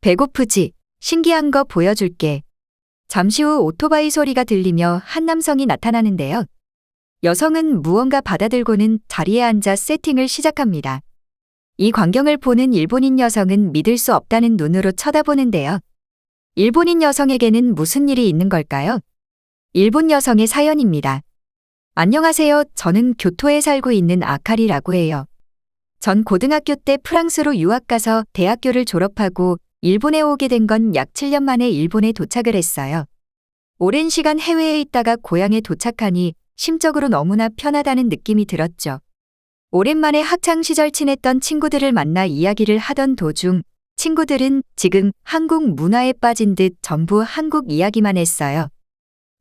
배고프지? 신기한 거 보여줄게. 잠시 후 오토바이 소리가 들리며 한 남성이 나타나는데요. 여성은 무언가 받아들고는 자리에 앉아 세팅을 시작합니다. 이 광경을 보는 일본인 여성은 믿을 수 없다는 눈으로 쳐다보는데요. 일본인 여성에게는 무슨 일이 있는 걸까요? 일본 여성의 사연입니다. 안녕하세요. 저는 교토에 살고 있는 아카리라고 해요. 전 고등학교 때 프랑스로 유학 가서 대학교를 졸업하고 일본에 오게 된 건 약 7년 만에 일본에 도착을 했어요. 오랜 시간 해외에 있다가 고향에 도착하니 심적으로 너무나 편하다는 느낌이 들었죠. 오랜만에 학창시절 친했던 친구들을 만나 이야기를 하던 도중 친구들은 지금 한국 문화에 빠진 듯 전부 한국 이야기만 했어요.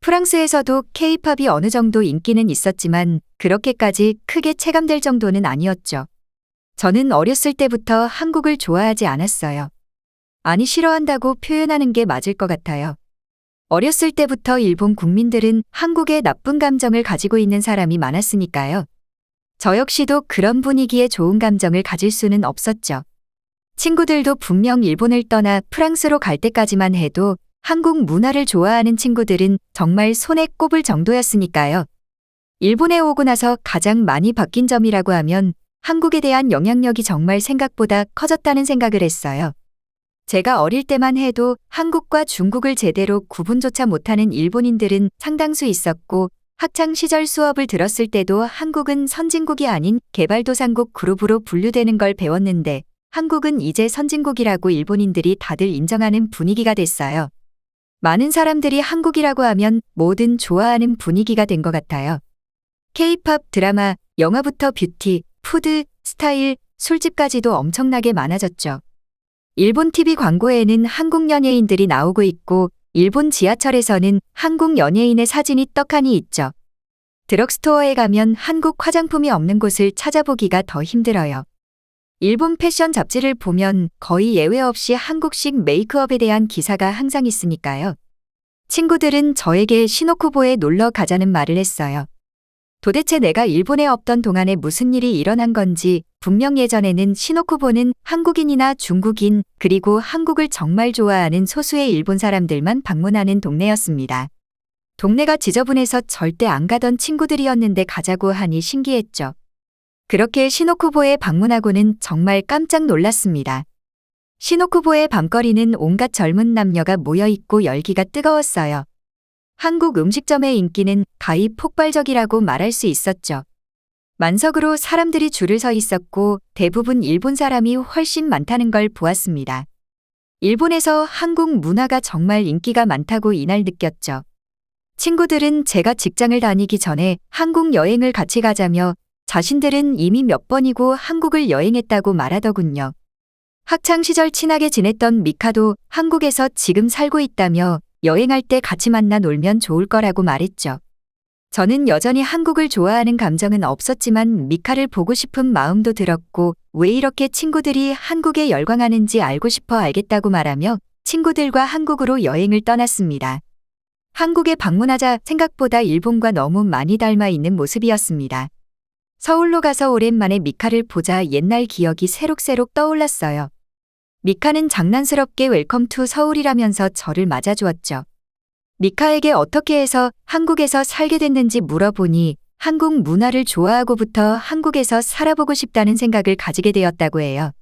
프랑스에서도 K-팝이 어느 정도 인기는 있었지만 그렇게까지 크게 체감될 정도는 아니었죠. 저는 어렸을 때부터 한국을 좋아하지 않았어요. 아니, 싫어한다고 표현하는 게 맞을 것 같아요. 어렸을 때부터 일본 국민들은 한국에 나쁜 감정을 가지고 있는 사람이 많았으니까요. 저 역시도 그런 분위기에 좋은 감정을 가질 수는 없었죠. 친구들도 분명 일본을 떠나 프랑스로 갈 때까지만 해도 한국 문화를 좋아하는 친구들은 정말 손에 꼽을 정도였으니까요. 일본에 오고 나서 가장 많이 바뀐 점이라고 하면 한국에 대한 영향력이 정말 생각보다 커졌다는 생각을 했어요. 제가 어릴 때만 해도 한국과 중국을 제대로 구분조차 못하는 일본인들은 상당수 있었고 학창시절 수업을 들었을 때도 한국은 선진국이 아닌 개발도상국 그룹으로 분류되는 걸 배웠는데 한국은 이제 선진국이라고 일본인들이 다들 인정하는 분위기가 됐어요. 많은 사람들이 한국이라고 하면 뭐든 좋아하는 분위기가 된 것 같아요. K-팝, 드라마, 영화부터 뷰티, 푸드, 스타일, 술집까지도 엄청나게 많아졌죠. 일본 TV 광고에는 한국 연예인들이 나오고 있고 일본 지하철에서는 한국 연예인의 사진이 떡하니 있죠. 드럭스토어에 가면 한국 화장품이 없는 곳을 찾아보기가 더 힘들어요. 일본 패션 잡지를 보면 거의 예외 없이 한국식 메이크업에 대한 기사가 항상 있으니까요. 친구들은 저에게 시노쿠보에 놀러 가자는 말을 했어요. 도대체 내가 일본에 없던 동안에 무슨 일이 일어난 건지 분명 예전에는 시노쿠보는 한국인이나 중국인 그리고 한국을 정말 좋아하는 소수의 일본 사람들만 방문하는 동네였습니다. 동네가 지저분해서 절대 안 가던 친구들이었는데 가자고 하니 신기했죠. 그렇게 시노쿠보에 방문하고는 정말 깜짝 놀랐습니다. 시노쿠보의 밤거리는 온갖 젊은 남녀가 모여있고 열기가 뜨거웠어요. 한국 음식점의 인기는 가히 폭발적이라고 말할 수 있었죠. 만석으로 사람들이 줄을 서 있었고 대부분 일본 사람이 훨씬 많다는 걸 보았습니다. 일본에서 한국 문화가 정말 인기가 많다고 이날 느꼈죠. 친구들은 제가 직장을 다니기 전에 한국 여행을 같이 가자며 자신들은 이미 몇 번이고 한국을 여행했다고 말하더군요. 학창시절 친하게 지냈던 미카도 한국에서 지금 살고 있다며 여행할 때 같이 만나 놀면 좋을 거라고 말했죠. 저는 여전히 한국을 좋아하는 감정은 없었지만 미카를 보고 싶은 마음도 들었고 왜 이렇게 친구들이 한국에 열광하는지 알고 싶어 알겠다고 말하며 친구들과 한국으로 여행을 떠났습니다. 한국에 방문하자 생각보다 일본과 너무 많이 닮아 있는 모습이었습니다. 서울로 가서 오랜만에 미카를 보자 옛날 기억이 새록새록 떠올랐어요. 미카는 장난스럽게 웰컴 투 서울이라면서 저를 맞아주었죠. 미카에게 어떻게 해서 한국에서 살게 됐는지 물어보니 한국 문화를 좋아하고부터 한국에서 살아보고 싶다는 생각을 가지게 되었다고 해요.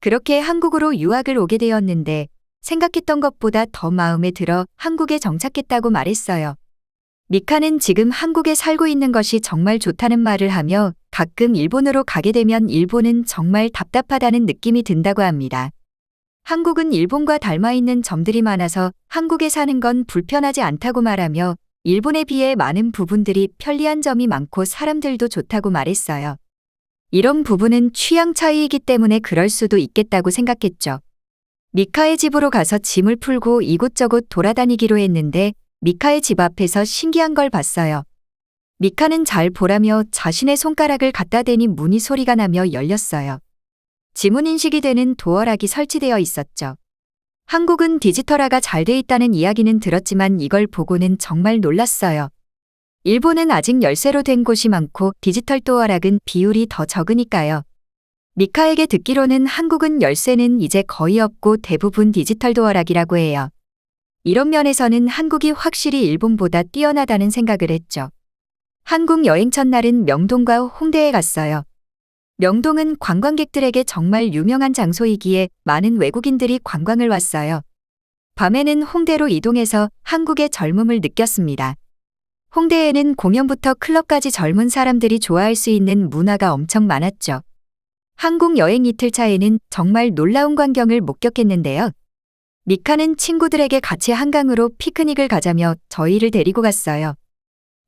그렇게 한국으로 유학을 오게 되었는데 생각했던 것보다 더 마음에 들어 한국에 정착했다고 말했어요. 미카는 지금 한국에 살고 있는 것이 정말 좋다는 말을 하며 가끔 일본으로 가게 되면 일본은 정말 답답하다는 느낌이 든다고 합니다. 한국은 일본과 닮아 있는 점들이 많아서 한국에 사는 건 불편하지 않다고 말하며 일본에 비해 많은 부분들이 편리한 점이 많고 사람들도 좋다고 말했어요. 이런 부분은 취향 차이이기 때문에 그럴 수도 있겠다고 생각했죠. 미카의 집으로 가서 짐을 풀고 이곳저곳 돌아다니기로 했는데 미카의 집 앞에서 신기한 걸 봤어요. 미카는 잘 보라며 자신의 손가락을 갖다 대니 문이 소리가 나며 열렸어요. 지문 인식이 되는 도어락이 설치되어 있었죠. 한국은 디지털화가 잘 돼 있다는 이야기는 들었지만 이걸 보고는 정말 놀랐어요. 일본은 아직 열쇠로 된 곳이 많고 디지털 도어락은 비율이 더 적으니까요. 미카에게 듣기로는 한국은 열쇠는 이제 거의 없고 대부분 디지털 도어락이라고 해요. 이런 면에서는 한국이 확실히 일본보다 뛰어나다는 생각을 했죠. 한국 여행 첫날은 명동과 홍대에 갔어요. 명동은 관광객들에게 정말 유명한 장소이기에 많은 외국인들이 관광을 왔어요. 밤에는 홍대로 이동해서 한국의 젊음을 느꼈습니다. 홍대에는 공연부터 클럽까지 젊은 사람들이 좋아할 수 있는 문화가 엄청 많았죠. 한국 여행 이틀차에는 정말 놀라운 광경을 목격했는데요. 미카는 친구들에게 같이 한강으로 피크닉을 가자며 저희를 데리고 갔어요.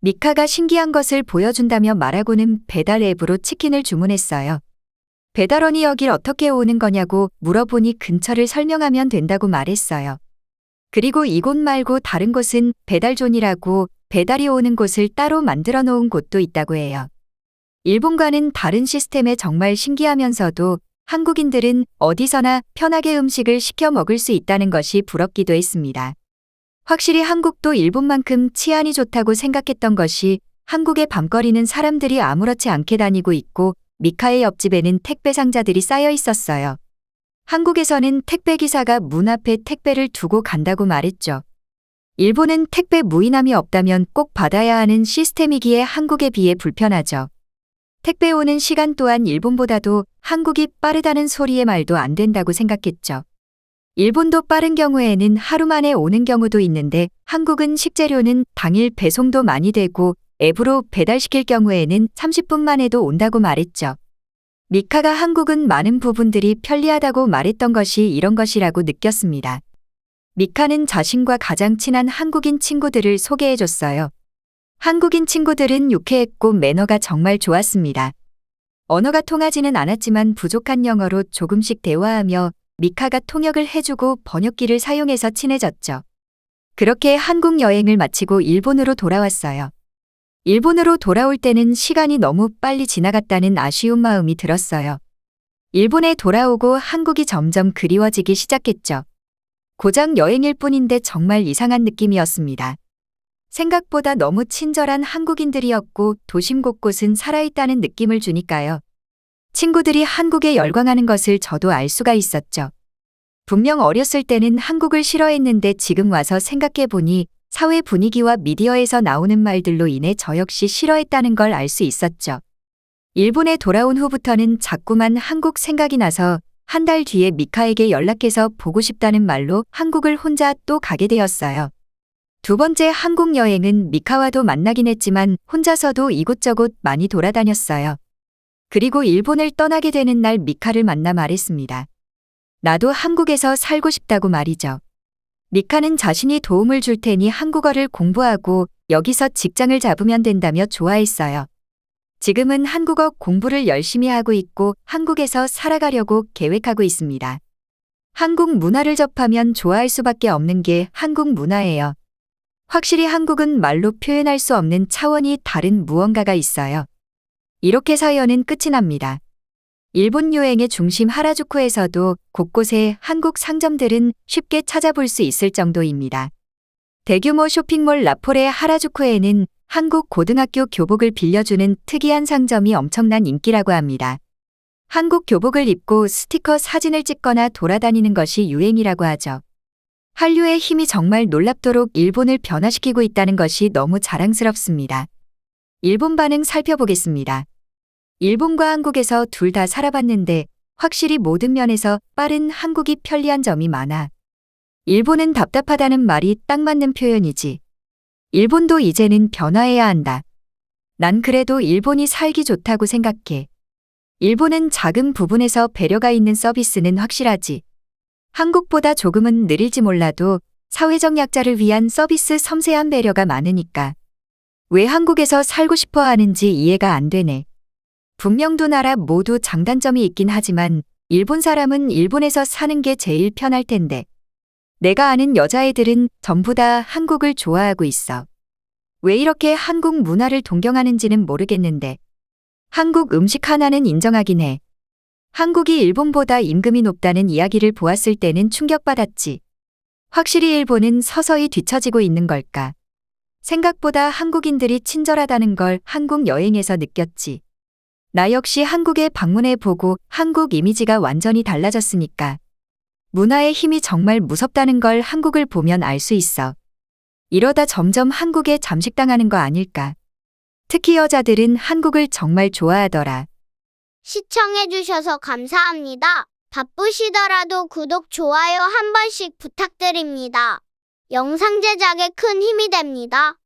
미카가 신기한 것을 보여준다며 말하고는 배달 앱으로 치킨을 주문했어요. 배달원이 여길 어떻게 오는 거냐고 물어보니 근처를 설명하면 된다고 말했어요. 그리고 이곳 말고 다른 곳은 배달존이라고 배달이 오는 곳을 따로 만들어 놓은 곳도 있다고 해요. 일본과는 다른 시스템에 정말 신기하면서도 한국인들은 어디서나 편하게 음식을 시켜 먹을 수 있다는 것이 부럽기도 했습니다. 확실히 한국도 일본만큼 치안이 좋다고 생각했던 것이 한국의 밤거리는 사람들이 아무렇지 않게 다니고 있고 미카의 옆집에는 택배 상자들이 쌓여 있었어요. 한국에서는 택배기사가 문 앞에 택배를 두고 간다고 말했죠. 일본은 택배 무인함이 없다면 꼭 받아야 하는 시스템이기에 한국에 비해 불편하죠. 택배 오는 시간 또한 일본보다도 한국이 빠르다는 소리에 말도 안 된다고 생각했죠. 일본도 빠른 경우에는 하루 만에 오는 경우도 있는데 한국은 식재료는 당일 배송도 많이 되고 앱으로 배달시킬 경우에는 30분 만에도 온다고 말했죠. 미카가 한국은 많은 부분들이 편리하다고 말했던 것이 이런 것이라고 느꼈습니다. 미카는 자신과 가장 친한 한국인 친구들을 소개해줬어요. 한국인 친구들은 유쾌했고 매너가 정말 좋았습니다. 언어가 통하지는 않았지만 부족한 영어로 조금씩 대화하며 미카가 통역을 해주고 번역기를 사용해서 친해졌죠. 그렇게 한국 여행을 마치고 일본으로 돌아왔어요. 일본으로 돌아올 때는 시간이 너무 빨리 지나갔다는 아쉬운 마음이 들었어요. 일본에 돌아오고 한국이 점점 그리워지기 시작했죠. 고작 여행일 뿐인데 정말 이상한 느낌이었습니다. 생각보다 너무 친절한 한국인들이었고 도심 곳곳은 살아있다는 느낌을 주니까요. 친구들이 한국에 열광하는 것을 저도 알 수가 있었죠. 분명 어렸을 때는 한국을 싫어했는데 지금 와서 생각해보니 사회 분위기와 미디어에서 나오는 말들로 인해 저 역시 싫어했다는 걸 알 수 있었죠. 일본에 돌아온 후부터는 자꾸만 한국 생각이 나서 한 달 뒤에 미카에게 연락해서 보고 싶다는 말로 한국을 혼자 또 가게 되었어요. 두 번째 한국 여행은 미카와도 만나긴 했지만 혼자서도 이곳저곳 많이 돌아다녔어요. 그리고 일본을 떠나게 되는 날 미카를 만나 말했습니다. 나도 한국에서 살고 싶다고 말이죠. 미카는 자신이 도움을 줄 테니 한국어를 공부하고 여기서 직장을 잡으면 된다며 좋아했어요. 지금은 한국어 공부를 열심히 하고 있고 한국에서 살아가려고 계획하고 있습니다. 한국 문화를 접하면 좋아할 수밖에 없는 게 한국 문화예요. 확실히 한국은 말로 표현할 수 없는 차원이 다른 무언가가 있어요. 이렇게 사연은 끝이 납니다. 일본 여행의 중심 하라주쿠에서도 곳곳에 한국 상점들은 쉽게 찾아볼 수 있을 정도입니다. 대규모 쇼핑몰 라폴의 하라주쿠에는 한국 고등학교 교복을 빌려주는 특이한 상점이 엄청난 인기라고 합니다. 한국 교복을 입고 스티커 사진을 찍거나 돌아다니는 것이 유행이라고 하죠. 한류의 힘이 정말 놀랍도록 일본을 변화시키고 있다는 것이 너무 자랑스럽습니다. 일본 반응 살펴보겠습니다. 일본과 한국에서 둘 다 살아봤는데 확실히 모든 면에서 빠른 한국이 편리한 점이 많아. 일본은 답답하다는 말이 딱 맞는 표현이지. 일본도 이제는 변화해야 한다. 난 그래도 일본이 살기 좋다고 생각해. 일본은 작은 부분에서 배려가 있는 서비스는 확실하지. 한국보다 조금은 느릴지 몰라도 사회적 약자를 위한 서비스 섬세한 배려가 많으니까. 왜 한국에서 살고 싶어 하는지 이해가 안 되네. 분명 두 나라 모두 장단점이 있긴 하지만 일본 사람은 일본에서 사는 게 제일 편할 텐데. 내가 아는 여자애들은 전부 다 한국을 좋아하고 있어. 왜 이렇게 한국 문화를 동경하는지는 모르겠는데. 한국 음식 하나는 인정하긴 해. 한국이 일본보다 임금이 높다는 이야기를 보았을 때는 충격받았지. 확실히 일본은 서서히 뒤처지고 있는 걸까. 생각보다 한국인들이 친절하다는 걸 한국 여행에서 느꼈지. 나 역시 한국에 방문해 보고 한국 이미지가 완전히 달라졌으니까. 문화의 힘이 정말 무섭다는 걸 한국을 보면 알 수 있어. 이러다 점점 한국에 잠식당하는 거 아닐까. 특히 여자들은 한국을 정말 좋아하더라. 시청해주셔서 감사합니다. 바쁘시더라도 구독, 좋아요 한 번씩 부탁드립니다. 영상 제작에 큰 힘이 됩니다.